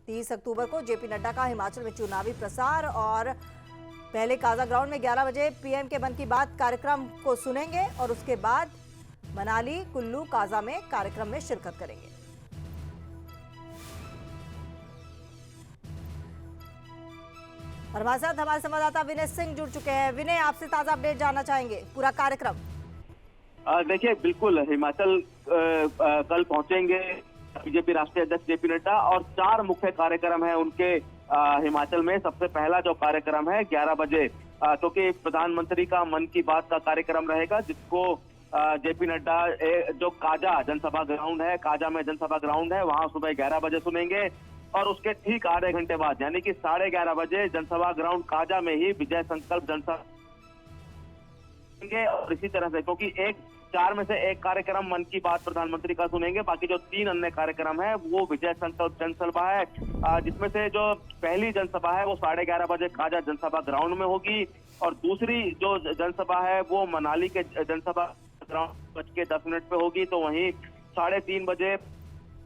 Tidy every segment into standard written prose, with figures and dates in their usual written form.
30 अक्टूबर को जेपी नड्डा का हिमाचल में चुनावी प्रसार और पहले काजा ग्राउंड में 11 बजे पीएम के मन की बात कार्यक्रम को सुनेंगे और उसके बाद मनाली, कुल्लू, काजा में कार्यक्रम में शिरकत करेंगे। और हमारे साथ हमारे संवाददाता विनय सिंह जुड़ चुके हैं। विनय, आपसे ताजा अपडेट जानना चाहेंगे पूरा कार्यक्रम। देखिए, बिल्कुल हिमाचल कल पहुंचेंगे बीजेपी राष्ट्रीय अध्यक्ष जेपी नड्डा और 4 मुख्य कार्यक्रम है उनके हिमाचल में। सबसे पहला जो कार्यक्रम है 11 बजे क्योंकि प्रधानमंत्री का मन की बात का कार्यक्रम रहेगा, जिसको जेपी नड्डा जो काजा जनसभा ग्राउंड है, काजा में जनसभा ग्राउंड है, वहां सुबह 11 बजे सुनेंगे और उसके ठीक आधे घंटे बाद यानी कि 11:30 बजे जनसभा ग्राउंड काजा में ही विजय संकल्प जनसभा। और इसी तरह से क्योंकि 4 में से एक कार्यक्रम मन की बात प्रधानमंत्री का सुनेंगे, बाकी जो 3 अन्य कार्यक्रम है वो विजय संकल्प जनसभा है, जिसमें से जो पहली जनसभा है वो 11:30 बजे काजा जनसभा ग्राउंड में होगी और दूसरी जो जनसभा है वो मनाली के जनसभा ग्राउंड 5:10 पे होगी। तो वहीं 3:30 बजे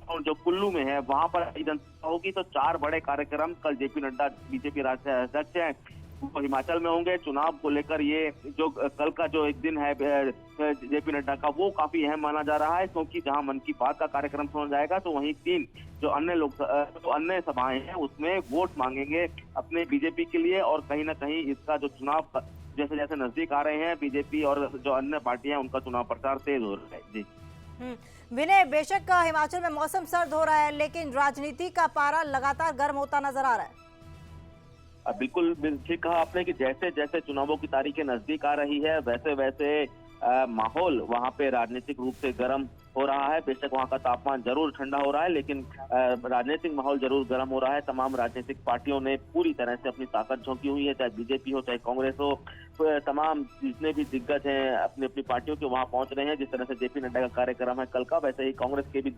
और जो कुल्लू में है वहां पर जनसभा होगी। तो 4 बड़े कार्यक्रम कल जेपी नड्डा बीजेपी राष्ट्रीय अध्यक्ष हैं वो हिमाचल में होंगे। चुनाव को लेकर ये जो कल का जो एक दिन है जेपी नड्डा का वो काफी अहम माना जा रहा है, क्योंकि जहां मन की बात का कार्यक्रम सुना जाएगा तो वहीं 3 जो अन्य सभाएं हैं उसमें वोट मांगेंगे अपने बीजेपी के लिए। और कहीं ना कहीं इसका जो चुनाव जैसे जैसे नजदीक आ रहे हैं, बीजेपी और जो अन्य पार्टियां उनका चुनाव प्रचार तेज हो रहा है। जी विनय, बेशक हिमाचल में मौसम सर्द हो रहा है, लेकिन राजनीति का पारा लगातार गर्म होता नजर आ रहा है। बिल्कुल ठीक कहा आपने कि जैसे जैसे चुनावों की तारीखें नजदीक आ रही है वैसे वैसे माहौल वहां पे राजनीतिक रूप से गर्म हो रहा है। बेशक वहां का तापमान जरूर ठंडा हो रहा है, लेकिन राजनीतिक माहौल जरूर गर्म हो रहा है। तमाम राजनीतिक पार्टियों ने पूरी तरह से अपनी ताकत झोंकी हुई है, चाहे बीजेपी हो चाहे कांग्रेस हो। तमाम जितने भी दिग्गज हैं अपनी अपनी पार्टियों के वहां पहुंच रहे हैं। जिस तरह से जेपी नड्डा का कार्यक्रम है कल का, वैसे ही कांग्रेस के भी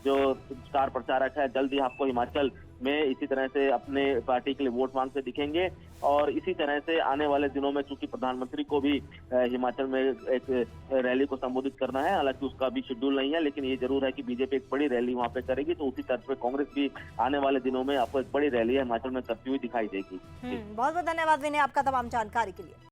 जो स्टार प्रचारक है जल्द ही आपको हिमाचल में इसी तरह से अपने पार्टी के लिए वोट मांगते दिखेंगे। और इसी तरह से आने वाले दिनों में चूंकि प्रधानमंत्री को भी हिमाचल में एक रैली को संबोधित करना है, हालांकि उसका भी शेड्यूल नहीं है, लेकिन ये जरूर है कि बीजेपी एक बड़ी रैली वहां पे करेगी। तो उसी तरह से कांग्रेस भी आने वाले दिनों में आपको एक बड़ी रैली हिमाचल में करती हुई दिखाई देगी। बहुत बहुत धन्यवाद विनय आपका तमाम जानकारी के लिए।